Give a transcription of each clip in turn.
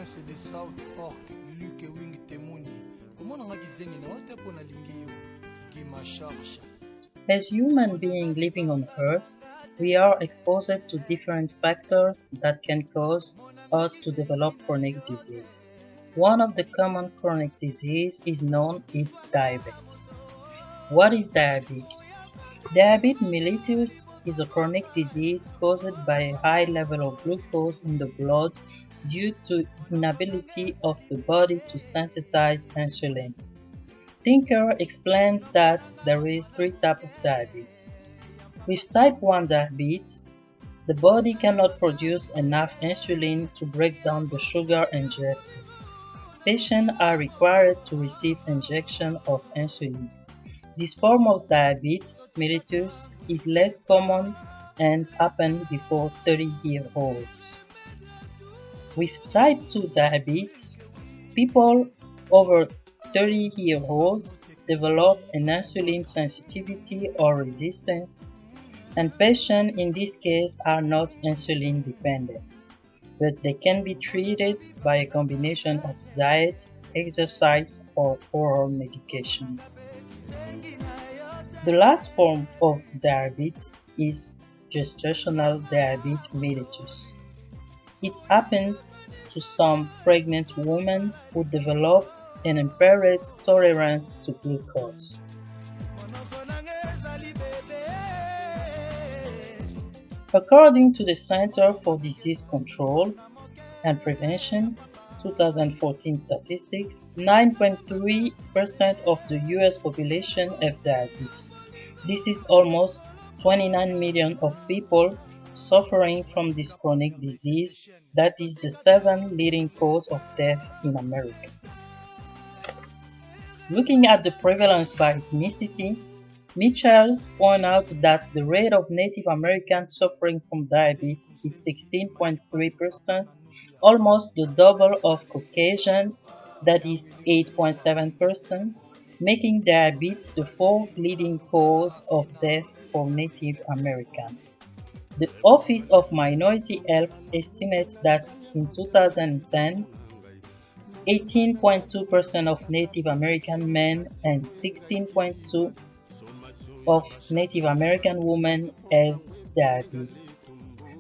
Prince de South Fork, Luke Wing Temundi. Comment on a dit na wate pona lingi yo? Gima Sharsha. As human beings living on Earth, we are exposed to different factors that can cause us to develop chronic disease. One of the common chronic disease is known as diabetes. What is diabetes? Diabetes mellitus is a chronic disease caused by a high level of glucose in the blood due to inability of the body to synthesize insulin. Tinker explains that there is three types of diabetes. With type 1 diabetes, the body cannot produce enough insulin to break down the sugar ingested. Patients are required to receive injection of insulin. This form of diabetes mellitus is less common and happens before 30-year-olds. With type 2 diabetes, people over 30-year-olds develop an insulin sensitivity or resistance, and patients in this case are not insulin dependent, but they can be treated by a combination of diet, exercise, or oral medication. The last form of diabetes is gestational diabetes mellitus. It happens to some pregnant women who develop an impaired tolerance to glucose. According to the Center for Disease Control and Prevention 2014 statistics, 9.3% of the US population have diabetes. This is almost 29 million of people suffering from this chronic disease that is the 7th leading cause of death in America. Looking at the prevalence by ethnicity, Michels points out that the rate of Native Americans suffering from diabetes is 16.3%, almost the double of Caucasian, that is 8.7%, making diabetes the 4th leading cause of death for Native Americans. The Office of Minority Health estimates that in 2010, 18.2% of Native American men and 16.2% of Native American women have diabetes.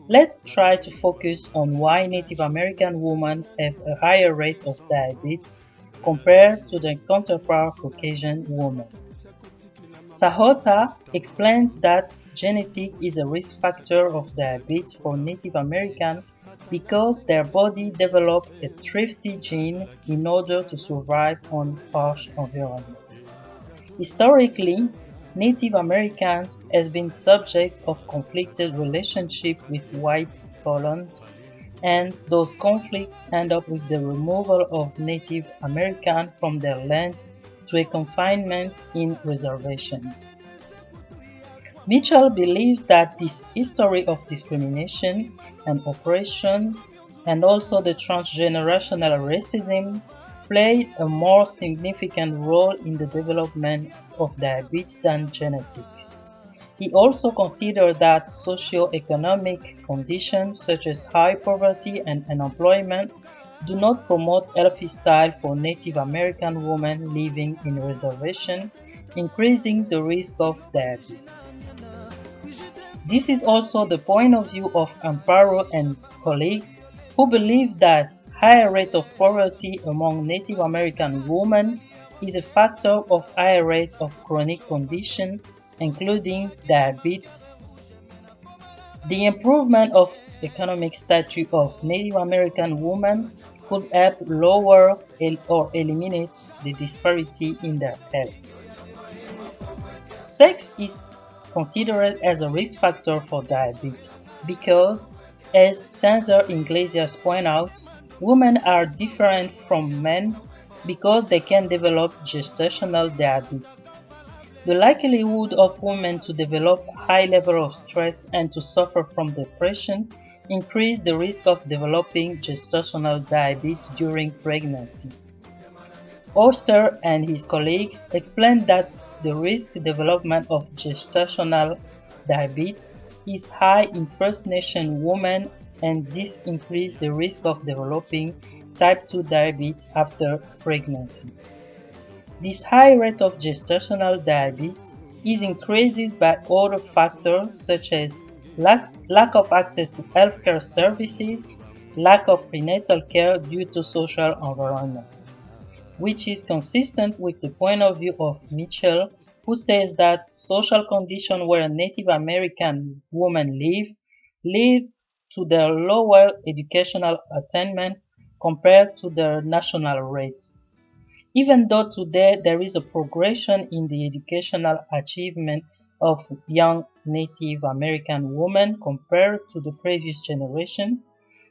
Let's try to focus on why Native American women have a higher rate of diabetes compared to their counterpart Caucasian women. Sahota explains that genetics is a risk factor of diabetes for Native Americans because their body developed a thrifty gene in order to survive on harsh environments. Historically, Native Americans have been subject of conflicted relationships with white colons, and those conflicts end up with the removal of Native Americans from their land to a confinement in reservations. Mitchell believes that this history of discrimination and oppression, and also the transgenerational racism, play a more significant role in the development of diabetes than genetics. He also considered that socio-economic conditions such as high poverty and unemployment do not promote healthy style for Native American women living in reservation, increasing the risk of diabetes. This is also the point of view of Amparo and colleagues, who believe that higher rate of poverty among Native American women is a factor of higher rate of chronic condition, including diabetes. The improvement of economic status of Native American women could help lower or eliminate the disparity in their health. Sex is considered as a risk factor for diabetes because, as Tanzer Iglesias points out, women are different from men because they can develop gestational diabetes. The likelihood of women to develop high level of stress and to suffer from depression increase the risk of developing gestational diabetes during pregnancy. Oster and his colleague explained that the risk development of gestational diabetes is high in First Nation women, and this increases the risk of developing type 2 diabetes after pregnancy. This high rate of gestational diabetes is increased by other factors such as lack of access to healthcare services, lack of prenatal care due to social environment, which is consistent with the point of view of Mitchell, who says that social conditions where Native American women live lead to their lower educational attainment compared to their national rates. Even though today there is a progression in the educational achievement of young Native American women compared to the previous generation,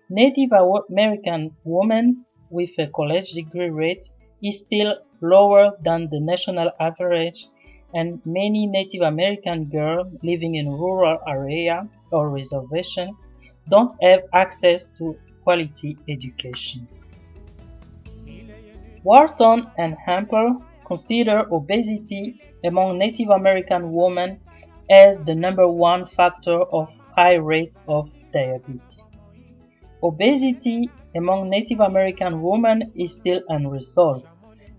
Native American women with a college degree rate is still lower than the national average, and many Native American girls living in rural area or reservation don't have access to quality education. Wharton and Hempel consider obesity among Native American women as the number one factor of high rates of diabetes. Obesity among Native American women is still unresolved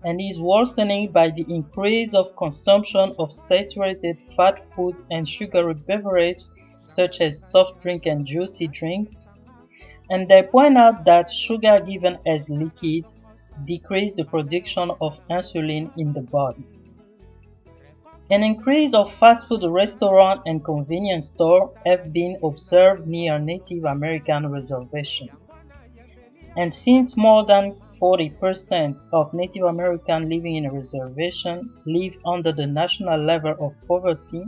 and is worsening by the increase of consumption of saturated fat food and sugary beverages such as soft drink and juicy drinks. And they point out that sugar given as liquid decrease the production of insulin in the body. An increase of fast food restaurants and convenience stores have been observed near Native American reservations. And since more than 40% of Native Americans living in a reservation live under the national level of poverty,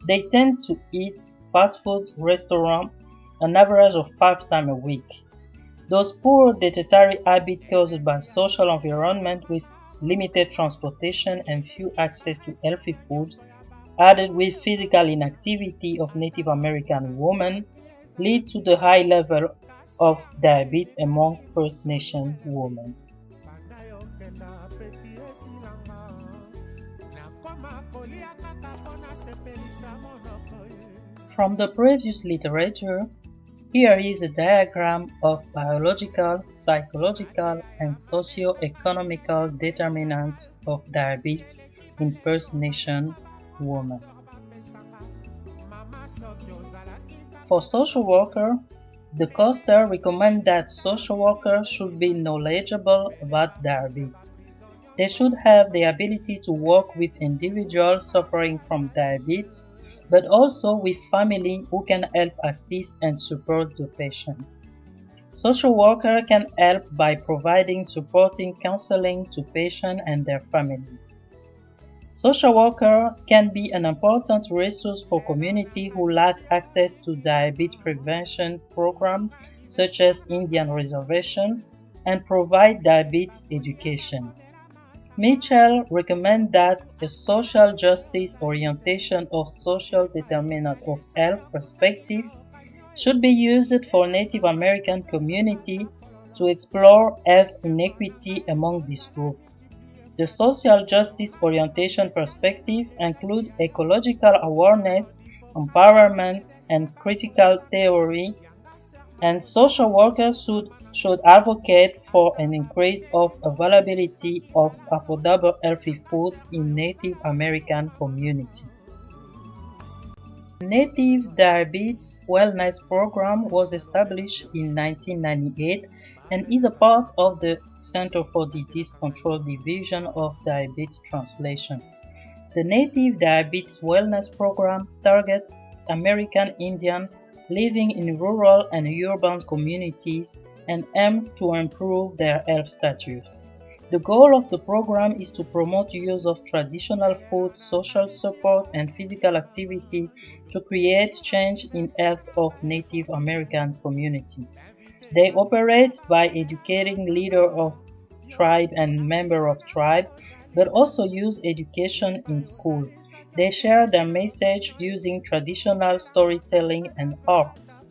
they tend to eat fast food restaurants an average of 5 times a week. Those poor dietary habits caused by social environment with limited transportation and few access to healthy food, added with physical inactivity of Native American women, lead to the high level of diabetes among First Nation women. From the previous literature, here is a diagram of biological, psychological, and socio-economical determinants of diabetes in First Nation women. For social workers, the Costa recommends that social workers should be knowledgeable about diabetes. They should have the ability to work with individuals suffering from diabetes, but also with family who can help assist and support the patient. Social workers can help by providing supporting counseling to patients and their families. Social workers can be an important resource for communities who lack access to diabetes prevention programs such as Indian Reservation and provide diabetes education. Mitchell recommends that a social justice orientation of social determinant of health perspective should be used for Native American community to explore health inequity among this group. The social justice orientation perspective includes ecological awareness, empowerment, and critical theory, and social workers should advocate for an increase of availability of affordable healthy food in Native American communities. The Native Diabetes Wellness Program was established in 1998 and is a part of the Center for Disease Control Division of Diabetes Translation. The Native Diabetes Wellness Program targets American Indians living in rural and urban communities and aims to improve their health status. The goal of the program is to promote use of traditional food, social support, and physical activity to create change in health of Native American community. They operate by educating leaders of tribe and members of tribe, but also use education in school. They share their message using traditional storytelling and arts.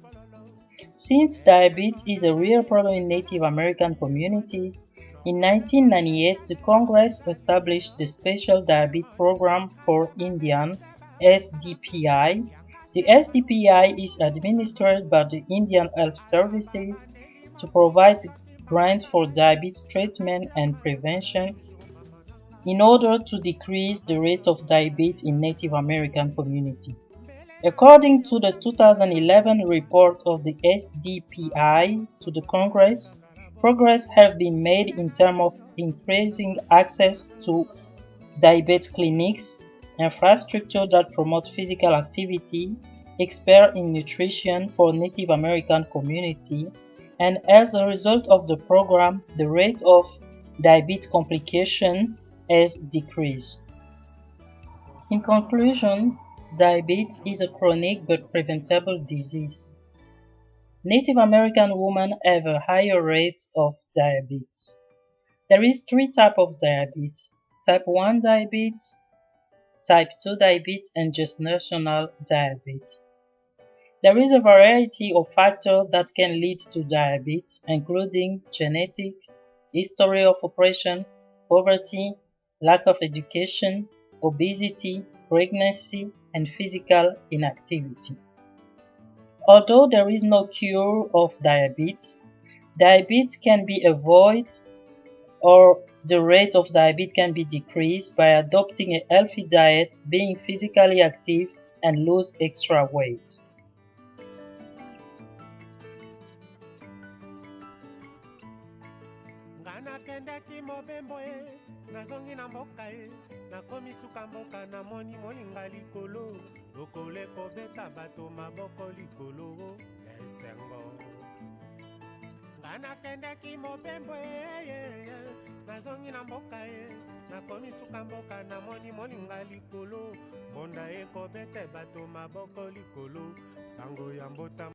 Since diabetes is a real problem in Native American communities, in 1998 the Congress established the Special Diabetes Program for Indian (SDPI). The SDPI is administered by the Indian Health Services to provide grants for diabetes treatment and prevention in order to decrease the rate of diabetes in Native American community. According to the 2011 report of the SDPI to the Congress, progress has been made in terms of increasing access to diabetes clinics, infrastructure that promote physical activity, experts in nutrition for Native American community, and as a result of the program, the rate of diabetes complication has decreased. In conclusion, diabetes is a chronic but preventable disease. Native American women have a higher rate of diabetes. There is three types of diabetes: type 1 diabetes, type 2 diabetes, and gestational diabetes. There is a variety of factors that can lead to diabetes, including genetics, history of operation, poverty, lack of education, obesity, pregnancy, and physical inactivity. Although there is no cure of diabetes, diabetes can be avoided or the rate of diabetes can be decreased by adopting a healthy diet, being physically active, and lose extra weight. Nakendaki mobembo nazongi na mboka nakomi suka mboka namoni moninga likolo lokole kobeta bato maboko likolo esengo. Nakendaki mobembo nazongi na mboka nakomi suka mboka namoni moninga likolo mbonda ekobeta bato maboko likolo sango ya mbota